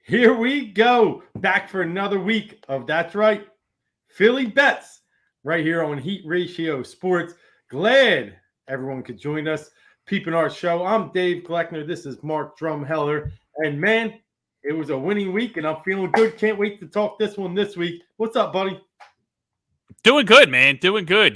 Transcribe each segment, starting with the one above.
Here we go. Back for another week of That's Right, Philly Bets, right here on Heat Ratio Sports. Glad everyone could join us, peeping our show. I'm Dave Gleckner. This is Mark Drumheller. And man, it was a winning week, and I'm feeling good. Can't wait to talk this one this week. What's up, buddy? Doing good, man. Doing good.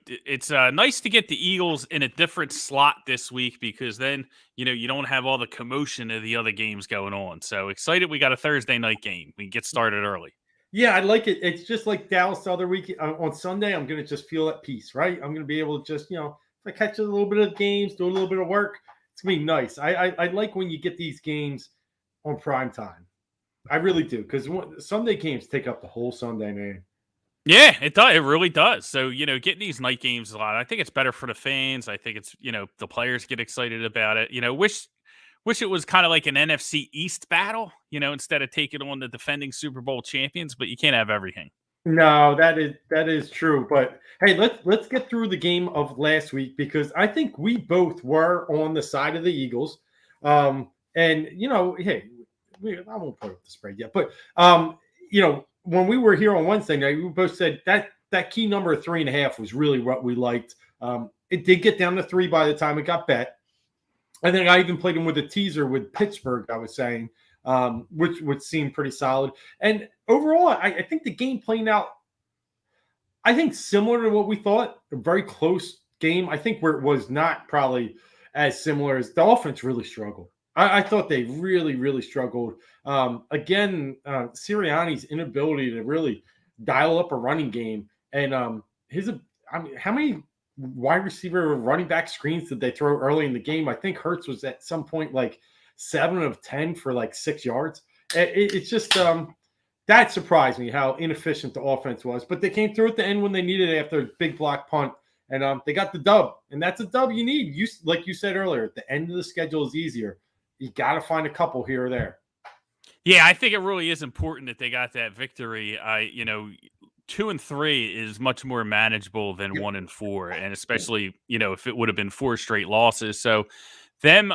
It's nice to get the Eagles in a different slot this week because then, you don't have all the commotion of the other games going on. So excited we got a Thursday night game. We get started early. Yeah, I like it. It's just like Dallas the other week. On Sunday, I'm going to just feel at peace, right? I'm going to be able to just, if I catch a little bit of games, do a little bit of work, it's going to be nice. I like when you get these games on prime time. I really do, because Sunday games take up the whole Sunday, man. Yeah, it does. It really does. So, getting these night games a lot. I think it's better for the fans. I think it's, the players get excited about it. Wish it was kind of like an NFC East battle, instead of taking on the defending Super Bowl champions, but you can't have everything. No, that is true. But hey, let's get through the game of last week, because I think we both were on the side of the Eagles. And hey, I won't put up the spread yet, but when we were here on Wednesday night, we both said that key number of 3.5 was really what we liked. It did get down to 3 by the time it got bet. And then I even played him with a teaser with Pittsburgh, I was saying, which would seem pretty solid. And overall, I think the game playing out, I think, similar to what we thought. A very close game. I think where it was not probably as similar as the offense really struggled. I thought they really, really struggled. Again, Sirianni's inability to really dial up a running game. And how many wide receiver running back screens did they throw early in the game? I think Hurts was at some point like 7 of 10 for like 6 yards. It's just that surprised me how inefficient the offense was. But they came through at the end when they needed it after a big block punt. And they got the dub. And that's a dub you need. Like you said earlier, the end of the schedule is easier. You got to find a couple here or there. Yeah, I think it really is important that they got that victory. 2-3 is much more manageable than 1-4, and especially if it would have been 4 straight losses. So them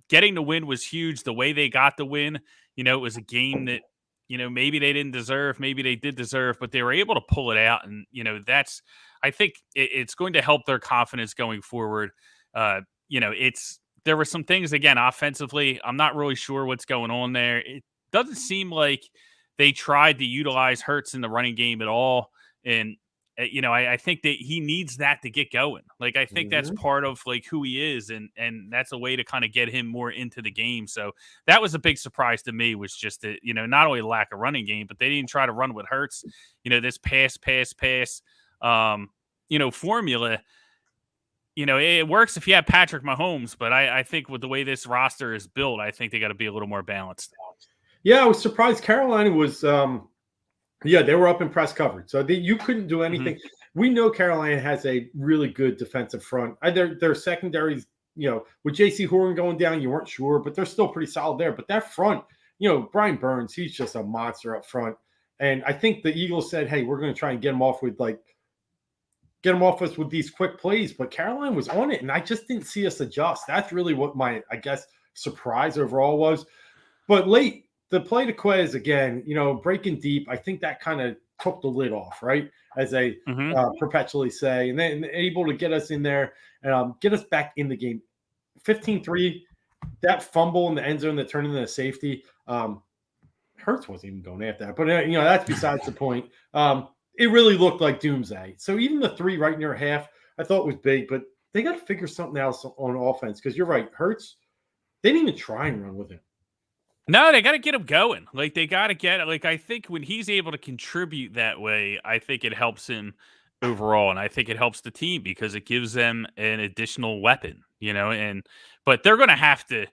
getting the win was huge. The way they got the win, it was a game that maybe they didn't deserve, maybe they did deserve, but they were able to pull it out, and that's I think it's going to help their confidence going forward. There were some things, again, offensively. I'm not really sure what's going on there. It doesn't seem like they tried to utilize Hurts in the running game at all. And, I think that he needs that to get going. Like, I think that's part of like who he is. And that's a way to kind of get him more into the game. So that was a big surprise to me, was just that, not only lack of running game, but they didn't try to run with Hurts. This pass, formula. It works if you have Patrick Mahomes, but I think with the way this roster is built, I think they got to be a little more balanced. Yeah, I was surprised. Carolina was, they were up in press coverage, so you couldn't do anything. Mm-hmm. We know Carolina has a really good defensive front. Their secondaries, with J.C. Horn going down, you weren't sure, but they're still pretty solid there. But that front, Brian Burns, he's just a monster up front. And I think the Eagles said, hey, we're going to try and get him off us with these quick plays, but Carolina was on it, and I just didn't see us adjust. That's really what my, I guess, surprise overall was. But late, the play to Quez again, breaking deep, I think that kind of took the lid off, right? As they perpetually say, and then able to get us in there and get us back in the game. 15-3, that fumble in the end zone that turned into a safety. Hurts wasn't even going after that, but that's besides the point. It really looked like doomsday. So even the 3 right near half, I thought was big, but they got to figure something else on offense, because you're right, Hurts, they didn't even try and run with him. No, they got to get him going. Like, they got to get it. Like, I think when he's able to contribute that way, I think it helps him overall, and I think it helps the team because it gives them an additional weapon, but they're going to have to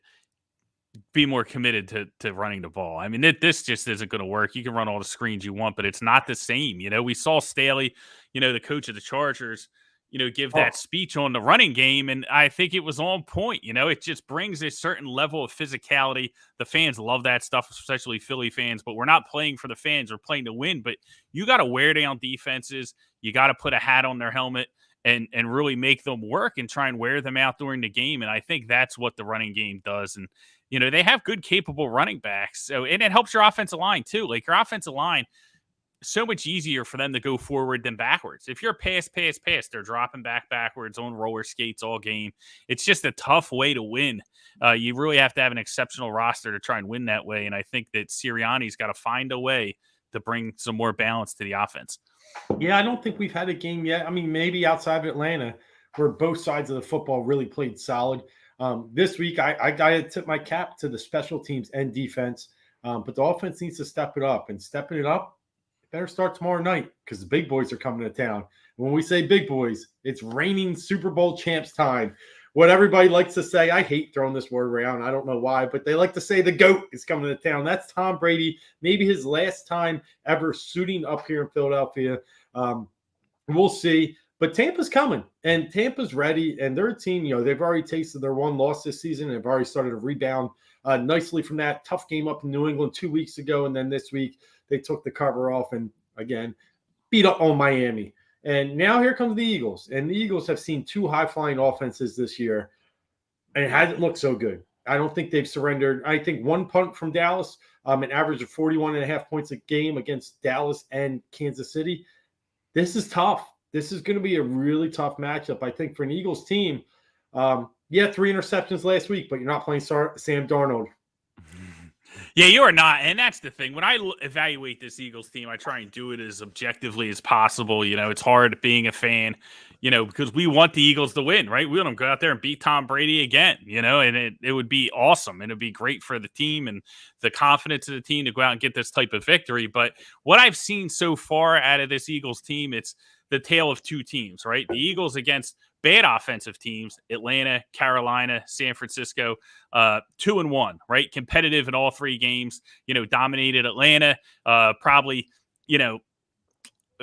be more committed to running the ball. I mean, this just isn't going to work. You can run all the screens you want, but it's not the same. We saw Staley, the coach of the Chargers, give that speech on the running game, and I think it was on point. It just brings a certain level of physicality. The fans love that stuff, especially Philly fans, but we're not playing for the fans. We're playing to win, but you got to wear down defenses. You got to put a hat on their helmet. and really make them work and try and wear them out during the game. And I think that's what the running game does. And they have good, capable running backs. So and it helps your offensive line too. Like your offensive line, so much easier for them to go forward than backwards. If you're pass, they're dropping backwards on roller skates all game. It's just a tough way to win. You really have to have an exceptional roster to try and win that way. And I think that Sirianni's got to find a way to bring some more balance to the offense. Yeah, I don't think we've had a game yet. I mean, maybe outside of Atlanta, where both sides of the football really played solid. This week, I got to tip my cap to the special teams and defense, but the offense needs to step it up. And stepping it up, better start tomorrow night because the big boys are coming to town. When we say big boys, it's reigning Super Bowl champs time. What everybody likes to say, I hate throwing this word around. I don't know why, but they like to say the GOAT is coming to town. That's Tom Brady, maybe his last time ever suiting up here in Philadelphia. We'll see. But Tampa's coming, and Tampa's ready, and they're a team, they've already tasted their one loss this season and have already started to rebound nicely from that tough game up in New England 2 weeks ago. And then this week, they took the cover off and, again, beat up on Miami. And now here comes the Eagles. And the Eagles have seen two high-flying offenses this year, and it hasn't looked so good. I don't think they've surrendered. I think one punt from Dallas, an average of 41.5 points a game against Dallas and Kansas City. This is tough. This is going to be a really tough matchup, I think, for an Eagles team. 3 interceptions last week, but you're not playing Sam Darnold. Yeah, you are not. And that's the thing. When I evaluate this Eagles team, I try and do it as objectively as possible. It's hard being a fan, because we want the Eagles to win, right? We want them to go out there and beat Tom Brady again, and it would be awesome. And it'd be great for the team and the confidence of the team to go out and get this type of victory. But what I've seen so far out of this Eagles team, it's the tale of two teams, right? The Eagles against bad offensive teams, Atlanta, Carolina, San Francisco, 2-1, right? Competitive in all three games, dominated Atlanta, probably,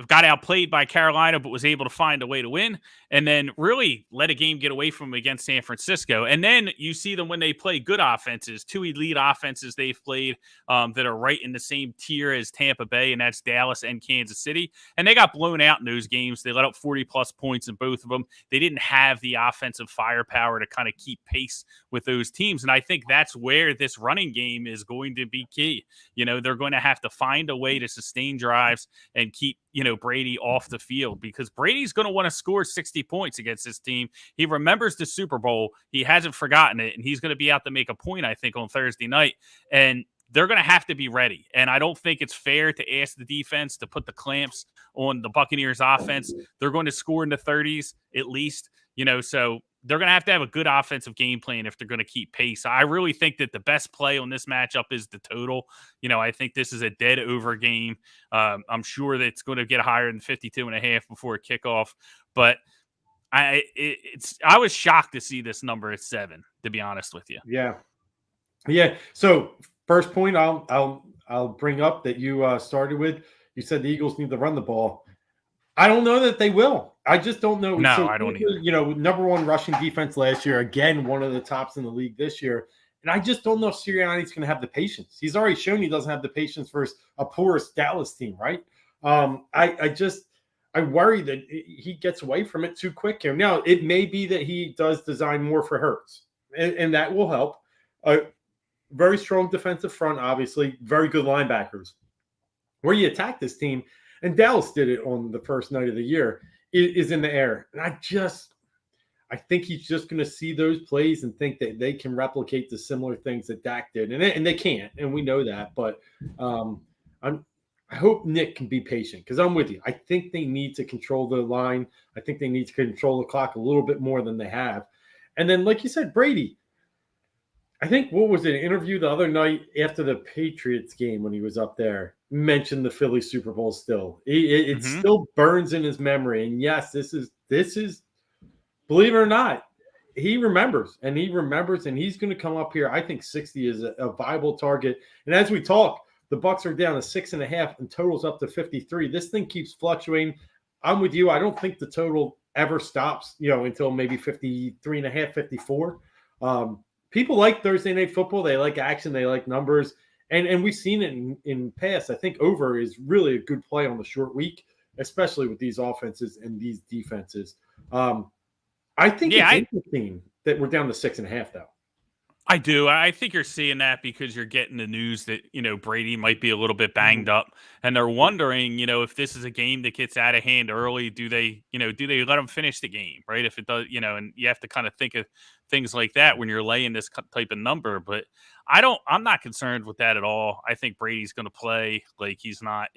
got outplayed by Carolina, but was able to find a way to win, and then really let a game get away from them against San Francisco. And then you see them when they play good offenses, two elite offenses they've played that are right in the same tier as Tampa Bay, and that's Dallas and Kansas City. And they got blown out in those games. They let up 40-plus points in both of them. They didn't have the offensive firepower to kind of keep pace with those teams. And I think that's where this running game is going to be key. They're going to have to find a way to sustain drives and keep Brady off the field, because Brady's going to want to score 60 points against this team. He remembers the Super Bowl. He hasn't forgotten it, and he's going to be out to make a point, I think, on Thursday night. And they're going to have to be ready. And I don't think it's fair to ask the defense to put the clamps on the Buccaneers offense. They're going to score in the 30s at least, so they're going to have a good offensive game plan if they're going to keep pace. I really think that the best play on this matchup is the total. I think this is a dead over game. I'm sure that it's going to get higher than 52.5 before kickoff, but I was shocked to see this number at 7, to be honest with you. Yeah. So first point I'll bring up that you started with, you said the Eagles need to run the ball. I don't know that they will. I just don't know. No, I don't either. Number one rushing defense last year, again, one of the tops in the league this year. And I just don't know if Sirianni's going to have the patience. He's already shown he doesn't have the patience for a porous Dallas team, right? I worry that he gets away from it too quick here. Now, it may be that he does design more for Hurts, and that will help. Very strong defensive front, obviously. Very good linebackers. Where you attack this team, and Dallas did it on the first night of the year, is in the air. And I think he's just going to see those plays and think that they can replicate the similar things that Dak did. And they can't, and we know that. But I hope Nick can be patient, because I'm with you. I think they need to control the line. I think they need to control the clock a little bit more than they have. And then, like you said, Brady, I think, what was it, an interview the other night after the Patriots game when he was up there, mentioned the Philly Super Bowl still. It still burns in his memory. And yes, this is, believe it or not, he remembers, and he's going to come up here. I think 60 is a viable target. And as we talk, the Bucs are down to 6.5 and totals up to 53. This thing keeps fluctuating. I'm with you. I don't think the total ever stops, until maybe 53.5, 54. People like Thursday Night Football. They like action. They like numbers. And we've seen it in past. I think over is really a good play on the short week, especially with these offenses and these defenses. Um, I think Yeah, it's interesting that we're down to 6.5, though. I do. I think you're seeing that because you're getting the news that, Brady might be a little bit Mhm. banged up, and they're wondering, if this is a game that gets out of hand early, do they let him finish the game, right? If it does, and you have to kind of think of things like that when you're laying this type of number. But I'm not concerned with that at all. I think Brady's going to play. Like, it's not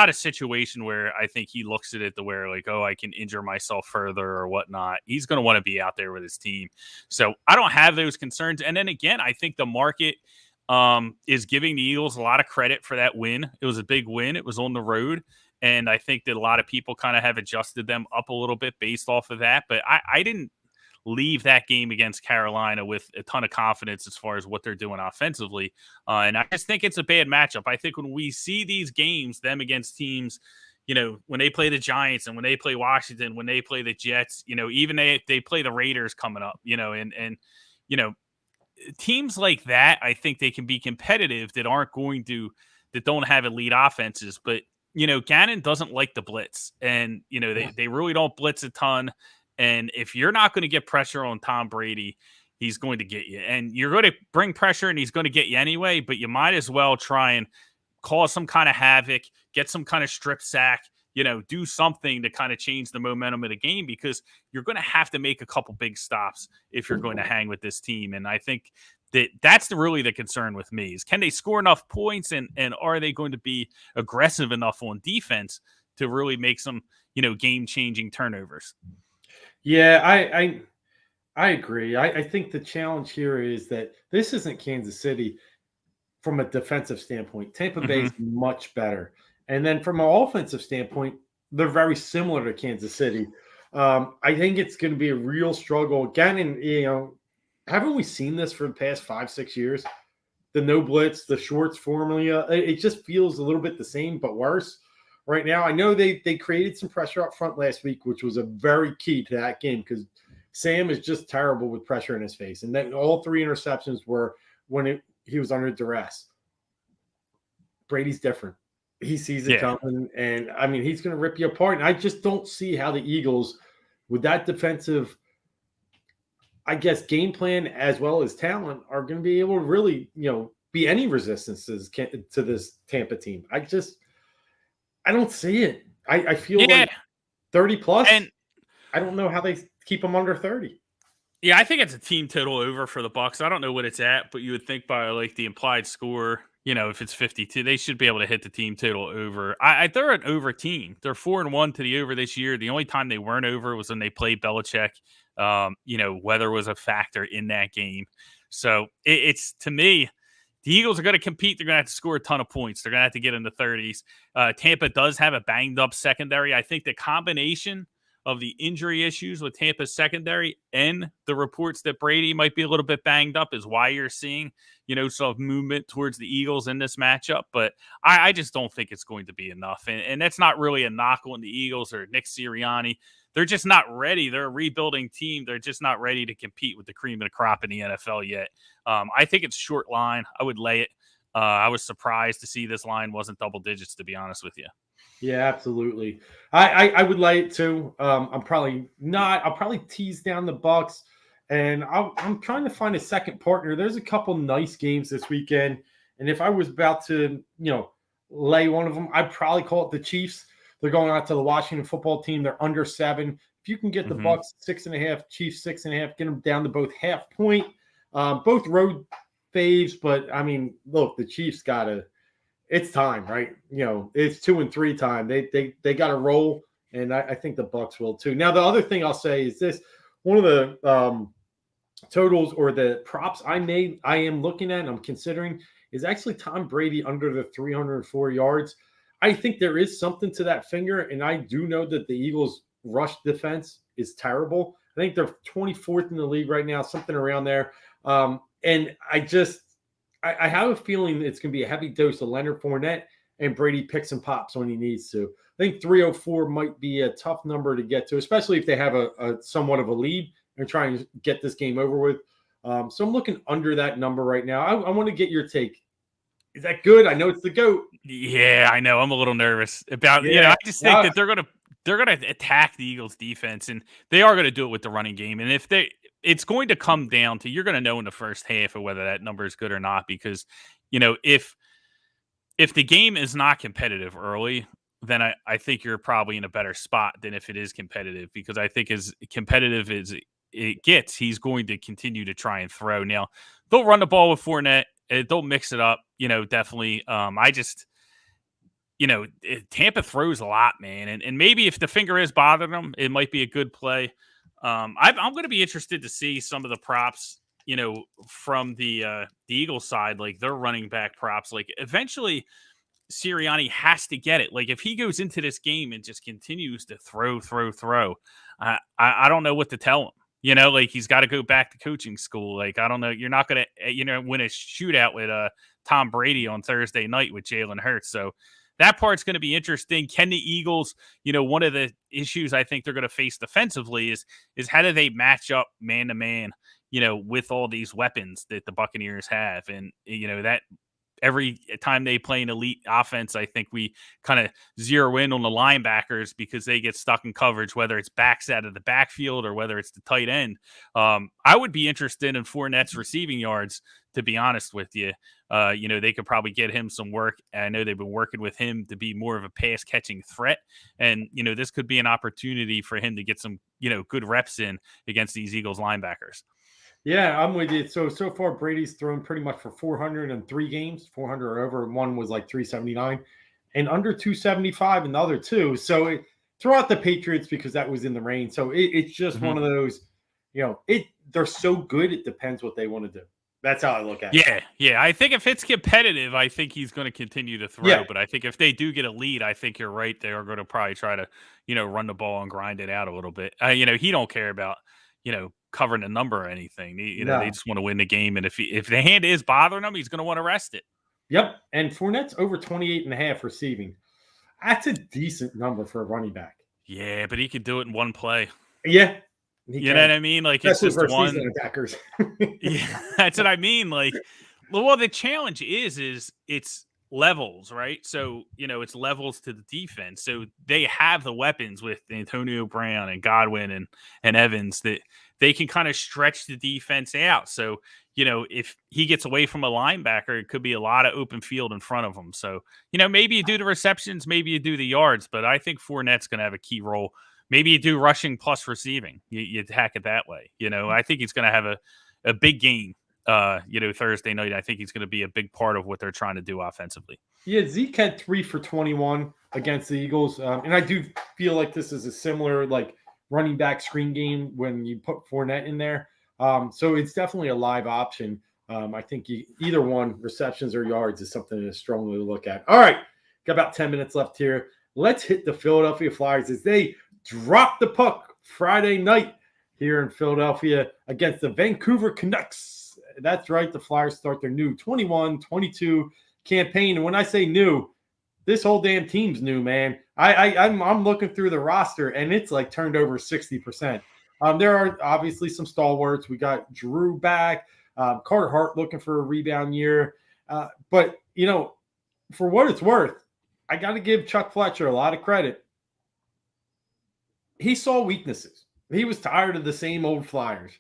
a situation where I think he looks at it the where like, oh, I can injure myself further or whatnot. He's going to want to be out there with his team. So I don't have those concerns. And then again, I think the market is giving the Eagles a lot of credit for that win. It was a big win. It was on the road. And I think that a lot of people kind of have adjusted them up a little bit based off of that. But I didn't leave that game against Carolina with a ton of confidence as far as what they're doing offensively. And I just think it's a bad matchup. I think when we see these games, them against teams, when they play the Giants and when they play Washington, when they play the Jets, even they play the Raiders coming up, and you know, teams like that, I think they can be competitive that don't have elite offenses. But Gannon doesn't like the blitz, and they really don't blitz a ton. And if you're not going to get pressure on Tom Brady, he's going to get you, and you're going to bring pressure, and he's going to get you anyway. But you might as well try and cause some kind of havoc, get some kind of strip sack, do something to kind of change the momentum of the game, because you're going to have to make a couple big stops if you're going to hang with this team. And I think that's really the concern with me is, can they score enough points, and are they going to be aggressive enough on defense to really make some, game changing turnovers? Yeah, I agree. I think the challenge here is that this isn't Kansas City from a defensive standpoint. Tampa Bay is Hmm. much better. And then from an offensive standpoint, they're very similar to Kansas City. I think it's going to be a real struggle again. And haven't we seen this for the past 5, 6 years? The no blitz, the shorts formula. It just feels a little bit the same, but worse right now. I know they created some pressure up front last week, which was a very key to that game because Sam is just terrible with pressure in his face, and then all 3 interceptions were when he was under duress. Brady's different. He sees it Yeah. coming, and I mean he's going to rip you apart. And I just don't see how the Eagles, with that defensive, I guess, game plan as well as talent, are going to be able to really, be any resistances to this Tampa team. I don't see it. I feel Yeah. like 30 plus. And I don't know how they keep them under 30. yeah, I think it's a team total over for the Bucs. I don't know what it's at, but you would think by like the implied score, if it's 52, they should be able to hit the team total over. They're an over team. They're 4-1 to the over this year. The only time they weren't over was when they played Belichick. Weather was a factor in that game. So it's to me, the Eagles are going to compete. They're going to have to score a ton of points. They're going to have to get in the 30s. Tampa does have a banged up secondary. I think the combination of the injury issues with Tampa's secondary and the reports that Brady might be a little bit banged up is why you're seeing, some movement towards the Eagles in this matchup. But I just don't think it's going to be enough. And that's not really a knock on the Eagles or Nick Sirianni. They're just not ready. They're a rebuilding team. They're just not ready to compete with the cream of the crop in the NFL yet. I think it's short line. I would lay it. I was surprised to see this line wasn't double digits, to be honest with you. Yeah, absolutely. I would like it too. I'm probably not. I'll probably tease down the Bucs, and I'm trying to find a second partner. There's a couple nice games this weekend, and if I was about to, lay one of them, I'd probably call it the Chiefs. They're going out to the Washington football team. They're under 7. If you can get the Mm-hmm. Bucs 6.5, Chiefs 6.5, get them down to both half point. Both road faves, but I mean, look, the Chiefs gotta. It's time, right? It's 2-3 time. They got to roll, and I think the Bucs will too. Now, the other thing I'll say is this: one of the totals or the props I am looking at, and I'm considering, is actually Tom Brady under the 304 yards. I think there is something to that finger, and I do know that the Eagles' rush defense is terrible. I think they're 24th in the league right now, something around there. And I have a feeling it's going to be a heavy dose of Leonard Fournette, and Brady picks and pops when he needs to. I think 304 might be a tough number to get to, especially if they have a somewhat of a lead and trying to get this game over with. So I'm looking under that number right now. I want to get your take. Is that good? I know it's the GOAT. Yeah, I know. I'm a little nervous about, Yeah. I just think that they're going to they're going to attack the Eagles defense, and they are going to do it with the running game. And it's going to come down to, you're going to know in the first half of whether that number is good or not, because, if the game is not competitive early, then I think you're probably in a better spot than if it is competitive, because I think as competitive as it gets, he's going to continue to try and throw. Now, they'll run the ball with Fournette. They'll mix it up, definitely. Tampa throws a lot, man. And maybe if the finger is bothering them, it might be a good play. I'm going to be interested to see some of the props, from the Eagles side, like their running back props. Like eventually, Sirianni has to get it. Like if he goes into this game and just continues to throw, I don't know what to tell him. Like he's got to go back to coaching school. Like I don't know. You're not going to, win a shootout with Tom Brady on Thursday night with Jalen Hurts. So that part's going to be interesting. Can the Eagles, one of the issues I think they're going to face defensively is how do they match up man to man, with all these weapons that the Buccaneers have, and that. Every time they play an elite offense, I think we kind of zero in on the linebackers because they get stuck in coverage, whether it's backs out of the backfield or whether it's the tight end. I would be interested in Fournette's receiving yards, to be honest with you. They could probably get him some work. I know they've been working with him to be more of a pass catching threat. And, this could be an opportunity for him to get some, good reps in against these Eagles linebackers. Yeah, I'm with you. So far, Brady's thrown pretty much for 403 games, 400 or over. One was like 379, and under 275 in the other two. So throughout the Patriots, because that was in the rain. So it's just one of those, they're so good. It depends what they want to do. That's how I look at it. Yeah. I think if it's competitive, I think he's going to continue to throw. Yeah. But I think if they do get a lead, I think you're right. They are going to probably try to, run the ball and grind it out a little bit. He don't care about, covering a number or anything. They just want to win the game. And if the hand is bothering him, he's going to want to rest it. Yep. And Fournette's over 28.5 receiving. That's a decent number for a running back. Yeah, but he could do it in one play. Yeah. You know what I mean? Like it's just one. Attackers. Yeah, that's what I mean. Like, well, the challenge is it's levels, right? So, it's levels to the defense. So they have the weapons with Antonio Brown and Godwin and Evans that they can kind of stretch the defense out. So, if he gets away from a linebacker, it could be a lot of open field in front of him. So, maybe you do the receptions, maybe you do the yards, but I think Fournette's going to have a key role. Maybe you do rushing plus receiving. You attack it that way. I think he's going to have a big game, Thursday night. I think he's going to be a big part of what they're trying to do offensively. Yeah, Zeke had 3 for 21 against the Eagles. And I do feel like this is a similar, running back screen game when you put Fournette in there. So it's definitely a live option. I think either one, receptions or yards, is something to strongly look at. All right, got about 10 minutes left here. Let's hit the Philadelphia Flyers as they drop the puck Friday night here in Philadelphia against the Vancouver Canucks. That's right. The Flyers start their new 21-22 campaign. And when I say new, this whole damn team's new, man. I'm looking through the roster, and it's like turned over 60%. There are obviously some stalwarts. We got Drew back, Carter Hart looking for a rebound year. But, for what it's worth, I got to give Chuck Fletcher a lot of credit. He saw weaknesses. He was tired of the same old Flyers,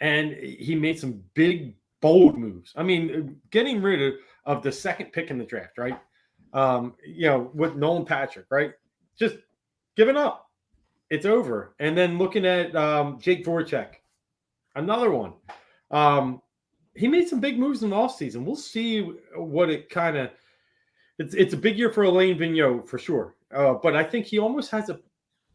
and he made some big, bold moves. I mean, getting rid of the second pick in the draft, right? With Nolan Patrick, right? Just giving up. It's over. And then looking at Jake Voracek, another one. He made some big moves in the offseason. We'll see what it kind of – it's a big year for Alain Vigneault for sure. But I think he almost has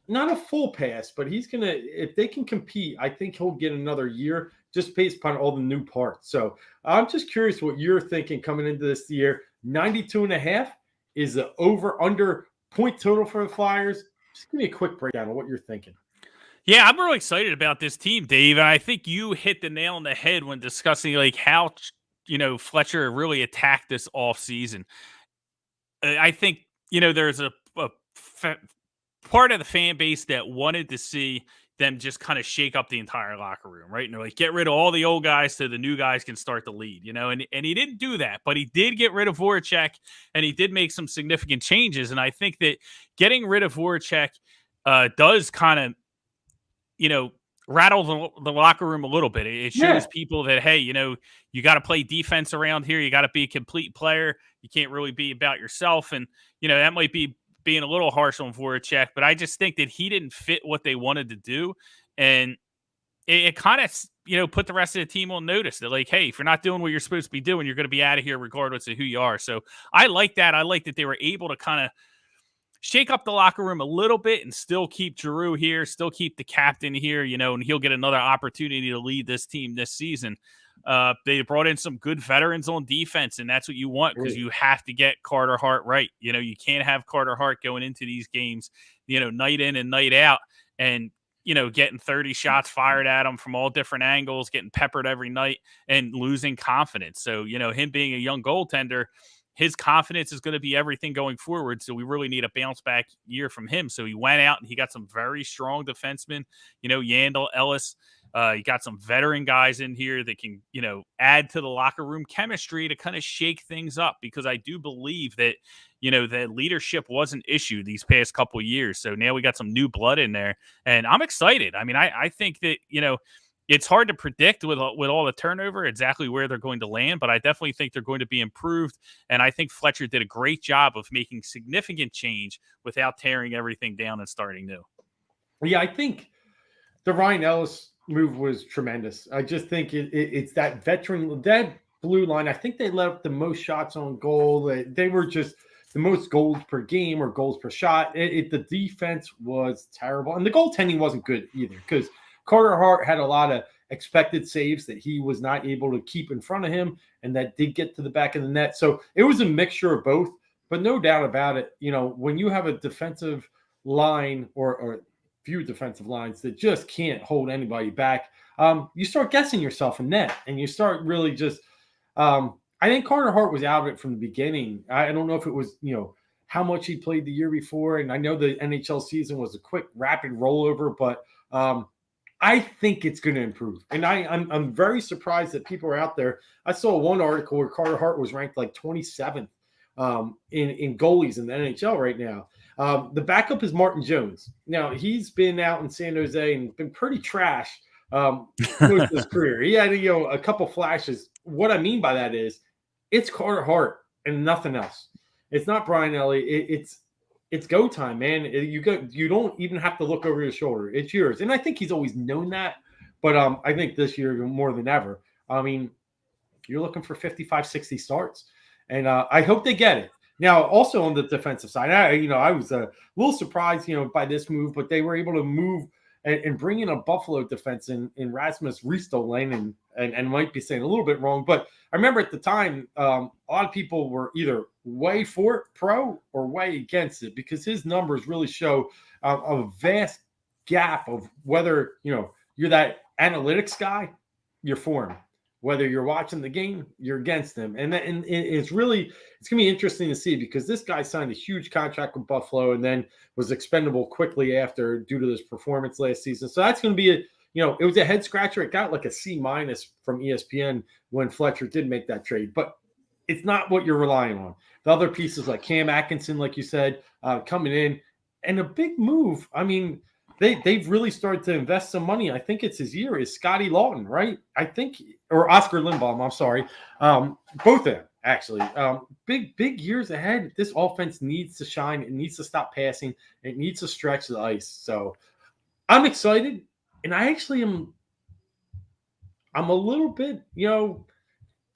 not a full pass, but he's going to – if they can compete, I think he'll get another year just based upon all the new parts. So I'm just curious what you're thinking coming into this year. 92.5 is the over-under point total for the Flyers. Just give me a quick breakdown of what you're thinking. Yeah, I'm really excited about this team, Dave. And I think you hit the nail on the head when discussing how, Fletcher really attacked this offseason. I think, there's a part of the fan base that wanted to see them just kind of shake up the entire locker room, right? And they're like, get rid of all the old guys so the new guys can start to lead, and he didn't do that, but he did get rid of Voracek, and he did make some significant changes. And I think that getting rid of Voracek does kind of, you know, rattle the locker room a little bit. It shows Yeah, people that, hey, you got to play defense around here. You got to be a complete player. You can't really be about yourself. And, that might be being a little harsh on Voracek, but I just think that he didn't fit what they wanted to do. And it kind of, put the rest of the team on notice that, like, hey, if you're not doing what you're supposed to be doing, you're going to be out of here regardless of who you are. So I like that. I like that they were able to kind of shake up the locker room a little bit and still keep Giroux here, still keep the captain here, and he'll get another opportunity to lead this team this season. They brought in some good veterans on defense, and that's what you want because you have to get Carter Hart right. You can't have Carter Hart going into these games, night in and night out, and getting 30 shots fired at him from all different angles, getting peppered every night, and losing confidence. So, him being a young goaltender, his confidence is going to be everything going forward. So we really need a bounce back year from him. So he went out and he got some very strong defensemen, Yandel, Ellis. You got some veteran guys in here that can, add to the locker room chemistry to kind of shake things up, because I do believe that, that leadership was an issue these past couple of years. So now we got some new blood in there, and I'm excited. I mean, I think that, it's hard to predict with all the turnover exactly where they're going to land, but I definitely think they're going to be improved. And I think Fletcher did a great job of making significant change without tearing everything down and starting new. yeah. I think the Ryan Ellis move was tremendous. I just think it's that veteran, that blue line. I think they left the most shots on goal. They were just the most goals per game or goals per shot. The defense was terrible, and the goaltending wasn't good either, because Carter Hart had a lot of expected saves that he was not able to keep in front of him, and that did get to the back of the net. So it was a mixture of both, but no doubt about it, when you have a defensive line or few defensive lines that just can't hold anybody back, you start guessing yourself in net, and you start really just I think Carter Hart was out of it from the beginning. I don't know if it was, how much he played the year before. And I know the NHL season was a quick, rapid rollover, but I think it's going to improve. And I'm very surprised that people are out there. I saw one article where Carter Hart was ranked like 27th in goalies in the NHL right now. The backup is Martin Jones. Now, he's been out in San Jose and been pretty trash most of his career. He had a couple flashes. What I mean by that is it's Carter Hart and nothing else. It's not Brian Elliott. It's go time, man. You don't even have to look over your shoulder. It's yours. And I think he's always known that. But I think this year more than ever, I mean, you're looking for 55, 60 starts. And I hope they get it. Now, also on the defensive side, I was a little surprised, by this move, but they were able to move and bring in a Buffalo defense in Rasmus Ristolainen, and might be saying a little bit wrong, but I remember at the time, a lot of people were either way for it, pro, or way against it, because his numbers really show a vast gap of whether, you're that analytics guy, you're for him. Whether you're watching the game, you're against him. And it's going to be interesting to see, because this guy signed a huge contract with Buffalo and then was expendable quickly after due to this performance last season. So that's going to be it was a head scratcher. It got like a C- from ESPN when Fletcher did make that trade, but it's not what you're relying on. The other pieces like Cam Atkinson, like you said, coming in, and a big move. I mean, they've really started to invest some money. I think it's his year, is Scotty Lawton, right? I think, or Oscar Lindbaum, I'm sorry. Both of them, actually. Big years ahead. This offense needs to shine. It needs to stop passing. It needs to stretch the ice. So I'm excited. And I actually I'm a little bit,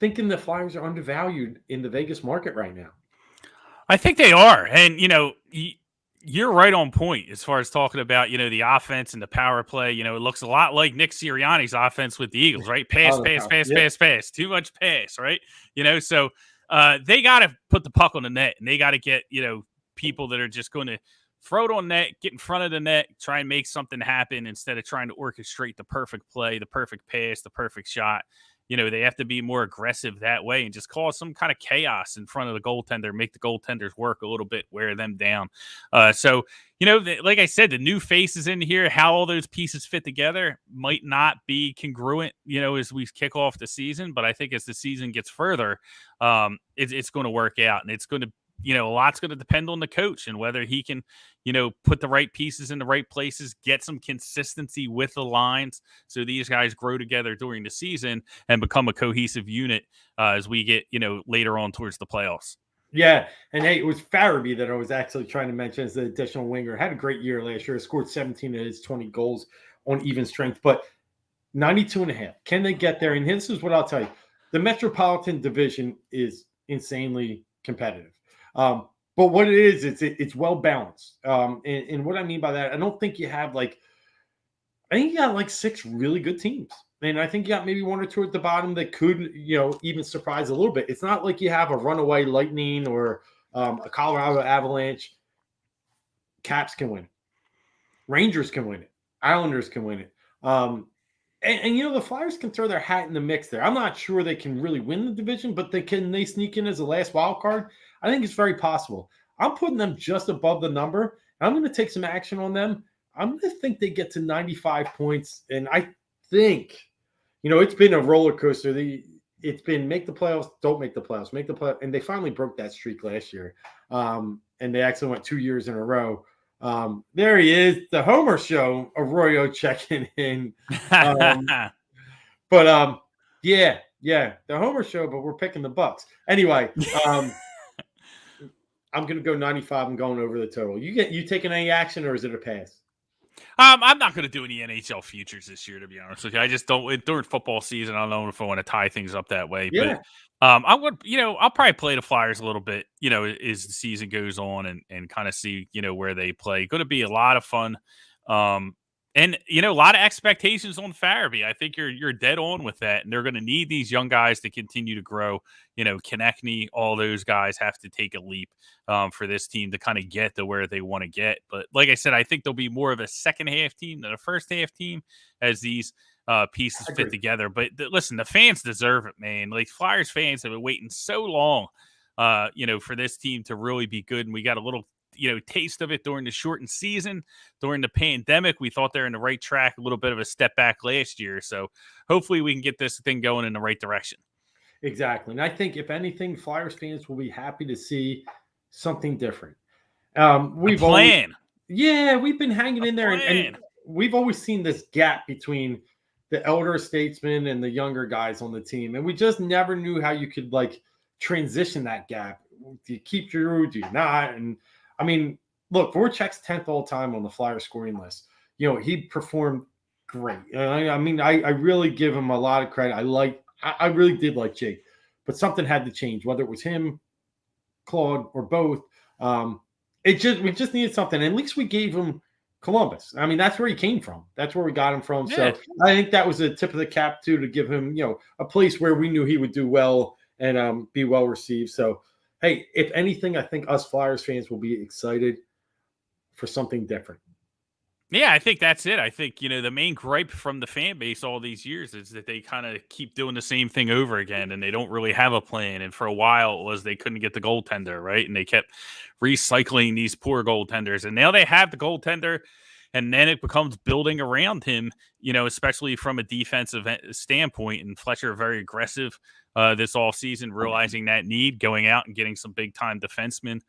thinking the Flyers are undervalued in the Vegas market right now. I think they are. And, you're right on point as far as talking about, the offense and the power play. It looks a lot like Nick Sirianni's offense with the Eagles, right? Pass. Too much pass, right? So they got to put the puck on the net, and they got to get, people that are just going to throw it on net, get in front of the net, try and make something happen instead of trying to orchestrate the perfect play, the perfect pass, the perfect shot. They have to be more aggressive that way and just cause some kind of chaos in front of the goaltender, make the goaltenders work a little bit, wear them down. So, like I said, the new faces in here, how all those pieces fit together might not be congruent, as we kick off the season. But I think as the season gets further, it's going to work out, and it's going to a lot's going to depend on the coach and whether he can, put the right pieces in the right places, get some consistency with the lines so these guys grow together during the season and become a cohesive unit as we get, later on towards the playoffs. Yeah, and hey, it was Farabee that I was actually trying to mention as the additional winger. Had a great year last year. Scored 17 of his 20 goals on even strength, but 92 and a half. Can they get there? And this is what I'll tell you. The Metropolitan Division is insanely competitive. But what it is, it's well balanced. And what I mean by that, I don't think you have I think you got like 6 really good teams. And I think you got maybe 1 or 2 at the bottom that could, even surprise a little bit. It's not like you have a runaway Lightning or a Colorado Avalanche. Caps can win. Rangers can win it. Islanders can win it. And the Flyers can throw their hat in the mix there. I'm not sure they can really win the division, but they sneak in as a last wild card? I think it's very possible. I'm putting them just above the number. I'm going to take some action on them. I'm going to think they get to 95 points. And I think, it's been a roller coaster. It's been make the playoffs, don't make the playoffs, make the playoffs. And they finally broke that streak last year. And they actually went 2 years in a row. There he is, the Homer Show, Arroyo checking in. Yeah, the Homer Show, but we're picking the Bucs. Anyway, I'm going to go 95 and going over the total. You taking any action or is it a pass? I'm not going to do any NHL futures this year, to be honest with you. I just don't during football season. I don't know if I want to tie things up that way. Yeah. But I would, I'll probably play the Flyers a little bit, as the season goes on and kind of see, where they play. Going to be a lot of fun. And a lot of expectations on Farabee. I think you're dead on with that, and they're going to need these young guys to continue to grow. Konechny, all those guys have to take a leap for this team to kind of get to where they want to get. But like I said, I think there'll be more of a second half team than a first half team as these pieces fit together. But listen, the fans deserve it, man. Like Flyers fans have been waiting so long, for this team to really be good, and we got a little taste of it during the shortened season, during the pandemic. We thought they're in the right track, a little bit of a step back last year. So hopefully we can get this thing going in the right direction. Exactly. And I think if anything, Flyers fans will be happy to see something different. We've been hanging in there and we've always seen this gap between the elder statesmen and the younger guys on the team. And we just never knew how you could transition that gap. Do you keep Drew? Do you not? And I mean, look, Voracek's 10th all time on the Flyers scoring list. He performed great. I really give him a lot of credit. I really did like Jake, but something had to change, whether it was him, Claude, or both. We just needed something. And at least we gave him Columbus. I mean, that's where he came from. That's where we got him from. Yeah. So I think that was a tip of the cap too, to give him, a place where we knew he would do well and be well received. So, hey, if anything, I think us Flyers fans will be excited for something different. Yeah, I think that's it. I think, the main gripe from the fan base all these years is that they kind of keep doing the same thing over again and they don't really have a plan. And for a while, it was they couldn't get the goaltender, right? And they kept recycling these poor goaltenders. And now they have the goaltender, and then it becomes building around him, especially from a defensive standpoint. And Fletcher, very aggressive this offseason, realizing that need, going out and getting some big-time defensemen.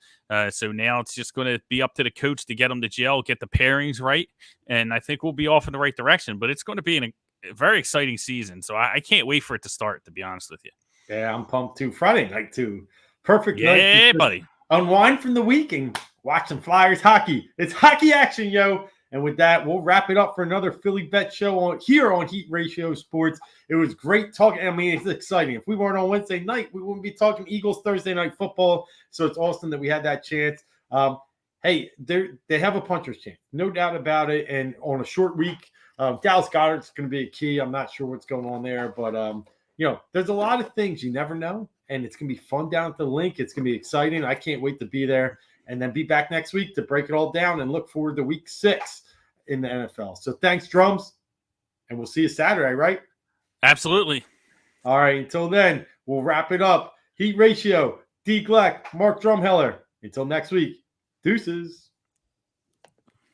So now it's just going to be up to the coach to get them to gel, get the pairings right, and I think we'll be off in the right direction. But it's going to be a very exciting season, so I can't wait for it to start, to be honest with you. Yeah, I'm pumped too. Friday night, too. Perfect night. Yeah, buddy. Unwind from the week and watch some Flyers hockey. It's hockey action, yo. And with that, we'll wrap it up for another Philly Bet show here on Heat Ratio Sports. It was great talking. I mean, it's exciting. If we weren't on Wednesday night, we wouldn't be talking Eagles Thursday night football. So it's awesome that we had that chance. Hey, they have a puncher's chance, no doubt about it. And on a short week, Dallas Goedert's going to be a key. I'm not sure what's going on there, but there's a lot of things you never know, and it's going to be fun down at the link. It's going to be exciting. I can't wait to be there. And then be back next week to break it all down and look forward to week 6 in the NFL. So thanks, Drums. And we'll see you Saturday, right? Absolutely. All right. Until then, we'll wrap it up. Heat Ratio, D. Gleck, Mark Drumheller. Until next week, deuces.